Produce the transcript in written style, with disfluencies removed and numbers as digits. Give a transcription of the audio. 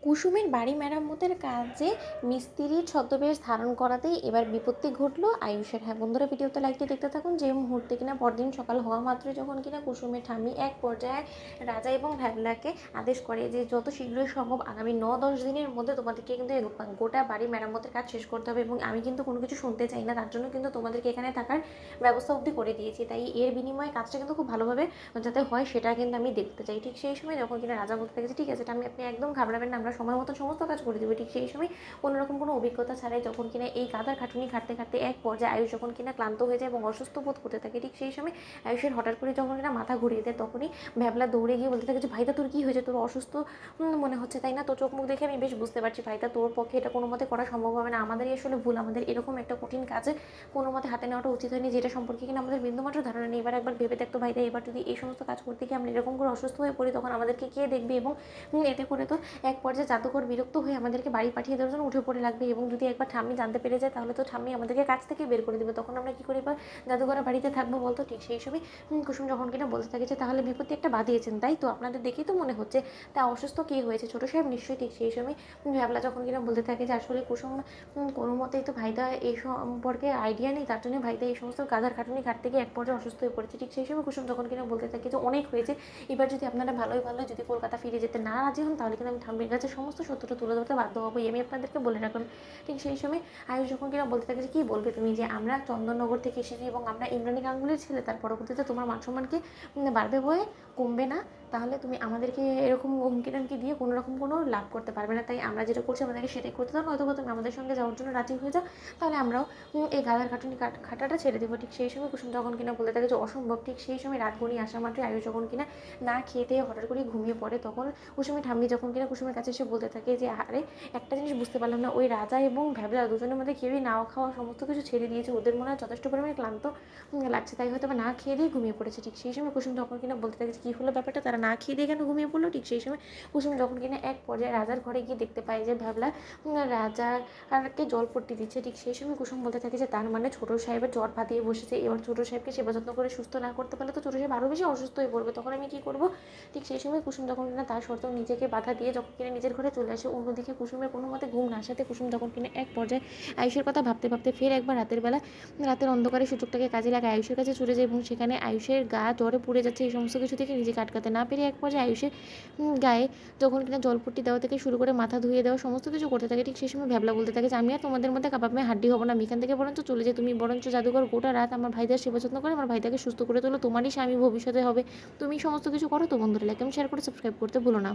কুসুমের বাড়ি মেরামতের কাজে মিস্ত্রির ছদ্মবেশ ধারণ করাতেই এবার বিপত্তি ঘটল আয়ুষের। হ্যাঁ বন্ধুরা, ভিডিওতে লাইক দিয়ে দেখতে থাকুন। যে মুহূর্তে কিনা পরদিন সকাল হওয়া মাত্রই যখন কিনা কুসুমের ঠাম্মি এক পর্যায়ে রাজা এবং ভ্যাবলাকে আদেশ করে যে যত শীঘ্রই সম্ভব আগামী 9-10 দিনের মধ্যে তোমাদেরকে কিন্তু গোটা বাড়ি মেরামতের কাজ শেষ করতে হবে, এবং আমি কিন্তু কোনো কিছু শুনতে চাই না, তার জন্য কিন্তু তোমাদেরকে এখানে থাকার ব্যবস্থা অবধি করে দিয়েছি, তাই এর বিনিময়ে কাজটা কিন্তু খুব ভালোভাবে যাতে হয় সেটা কিন্তু আমি দেখতে চাই। ঠিক সেই সময় যখন কিনা রাজা বলতে থাকে ঠিক আছে ঠাম্মি, আপনি একদম ঘাবড়াবেন না, আমরা সময় মতো সমস্ত কাজ করে দেবো। ঠিক সেই সময় কোনোরকম কোনো অভিজ্ঞতা ছাড়াই যখন কিনা এই কাঁদার খাটুনি খাটতে খাটতে এক পর্যায়ে আয়ুষ যখন কিনা ক্লান্ত হয়ে যায় এবং অসুস্থ বোধ করতে থাকে, ঠিক সেই সময় আয়ুষের হঠাৎ করে যখন কিনা মাথা ঘুরিয়ে দেয়, তখনই ভ্যাবলা দৌড়ে গিয়ে বলতে থাকে যে ভাইদা তোর কী হয়েছে, তোর অসুস্থ মনে হচ্ছে তাই না, তোর চোখ মুখ দেখে আমি বেশ বুঝতে পারছি ভাইদা তোর পক্ষে এটা কোনো মতে করা সম্ভব হবে না, আমাদেরই আসলে ভুল, আমাদের এরকম একটা কঠিন কাজে কোনো মতে হাতে নেওয়াটা উচিত হয়নি, যেটা সম্পর্কে কিনা আমাদের বিন্দুমাত্র ধারণা নেই। এবার একবার ভেবে দেখতো ভাইদা, এবার যদি এই সমস্ত কাজ করতে গিয়ে আমরা এরকম করে অসুস্থ হয়ে পড়ি তখন আমাদেরকে কে দেখবে, এবং এতে করে তো এক পর্যায়ে জাদুকর বিরক্ত হয়ে আমাদেরকে বাড়ি পাঠিয়ে দেওয়ার জন্য উঠে পড়ে লাগবে, এবং যদি একবার ঠাম্মি জানতে পেরে যায় তাহলে তো ঠাম্মি আমাদেরকে কাছ থেকে বের করে দেবে, তখন আমরা কী করি বা জাদুঘরের বাড়িতে থাকবো বলতো। ঠিক সেই সময় কুসুম যখন কিনা বলতে থাকে যে তাহলে বিপত্তি একটা বাঁধিয়েছেন তাই তো, আপনাদের দেখেই তো মনে হচ্ছে, তা অসুস্থ কী হয়েছে ছোটো সাহেব নিশ্চয়ই। ঠিক সেই সময় ভ্যাবলা যখন কিনা বলতে থাকে যে আসলে কুসুম কোনো মতেই তো ভাইদা এই সম্পর্কে আইডিয়া নেই, তার জন্য ভাইদা এই সমস্ত গাধার খাটুনি খাটতে গিয়ে এক পর্যায়ে অসুস্থ হয়ে পড়েছে। ঠিক সেই সময় কুসুম যখন কিনা বলতে থাকে যে অনেক হয়েছে, এবার যদি আপনারা ভালোই ভালো যদি কলকাতা ফিরে যেতে না রাজি হন তাহলে কিন্তু আমি ঠাম্মির কাছে সমস্ত সত্যটা তুলে ধরতে বাধ্য হবো, আমি আপনাদেরকে বলে রাখলাম। ঠিক সেই সময় আয়ুষ যখন কিনা বলতে থাকে যে কী বলবে তুমি, যে আমরা চন্দননগর থেকে এসেছি এবং আমরা ইন্দ্রাণী গাঙ্গুলির ছেলে, তার পরবর্তীতে তোমার মান সম্মানকে বাড়বে বয়ে কমবে না, তাহলে তুমি আমাদেরকে এরকম হুমকি টামকি দিয়ে কোনো রকম কোনো লাভ করতে পারবে না, তাই আমরা যেটা করছি আমাদেরকে সেটাই করতে দাও, নয়তো তুমি আমাদের সঙ্গে যাওয়ার জন্য রাজি হয়ে যাও, তাহলে আমরাও এই গাধার খাটুনি খাটাটা ছেড়ে দেবো। ঠিক সেই সময় কুসুম যখন কিনা বলতে থাকে যে অসম্ভব। ঠিক সেই সময় রাত গড়িয়ে আসা মাত্রই আয়ুষ যখন কিনা না খেতে হঠাৎ করে ঘুমিয়ে পড়ে, তখন কুসুমের ঠাম্মি যখন কিনা কুসুমের কাছে এসে বলতে থাকে যে আরে একটা জিনিস বুঝতে পারলাম না, ওই রাজা এবং ভ্যাবলা দুজনের মধ্যে কেউই নাওয়া খাওয়া সমস্ত কিছু ছেড়ে দিয়েছে, ওদের মনে হয় যথেষ্ট পরিমাণে ক্লান্ত লাগছে, তাই হয়তো বা না খেয়ে দিয়ে ঘুমিয়ে পড়েছে। ঠিক সেই সময় কুসুম যখন কিনা বলতে থাকে কী হলো ব্যাপারটা, তারা না খেয়ে দিয়ে কেন ঘুমিয়ে পড়লো। ঠিক সেই সময় কুসুম যখন কিনা এক পর্যায়ে রাজার ঘরে গিয়ে দেখতে পায় যে ভ্যাবলা রাজাকে জলপট্টি দিচ্ছে। ঠিক সেই সময় কুসুম বলতে থাকে যে তার মানে ছোটো সাহেবের জ্বর ভাতিয়ে বসেছে, এবার ছোটো সাহেবকে সেবা যত্ন করে সুস্থ না করতে পারলে তো ছোটো সাহেব আরও বেশি অসুস্থ হয়ে পড়বে, তখন আমি কী করবো। ঠিক সেই সময় কুসুম যখন কিনা তার শর্তেও নিজেকে বাধা দিয়ে যখন কিনা নিজের ঘরে চলে আসে, অন্যদিকে কুসুমের কোনো মতে ঘুম না আসাতে কুসুম যখন কিনা এক পর্যায়ে আয়ুষের কথা ভাবতে ভাবতে ফের একবার রাতের অন্ধকারে সুযোগটাকে কাজে লাগায় আয়ুষের কাছে ছুটে যায়, এবং সেখানে আয়ুষের গা জ্বরে পুড়ে যাচ্ছে, এই সমস্ত কিছু থেকে নিজেকে আটকাতে না পেরে এক পর্যায়ে আয়ুষের গায়ে যখন কিনা জলপট্টি দেওয়া থেকে শুরু করে মাথা ধুয়ে দেওয়া সমস্ত কিছু করতে থাকে। ঠিক সেই সময় ভ্যাবলা বলতে থাকে যে আমি আর তোমাদের মধ্যে কাবাব মেয়ে হাড্ডি হবো না, আমি এখান থেকে বরঞ্চ চলে যাই, তুমি বরঞ্চ জাদুঘর গোটা রাত আমার ভাইদের সেবা যত্ন করে আমার ভাইটাকে সুস্থ করে তোলো, তোমারই স্বামী ভবিষ্যতে হবে, তুমি সমস্ত কিছু করো। তো বন্ধুরা লাইক এবং শেয়ার করে সাবস্ক্রাইব করতে ভুলো না।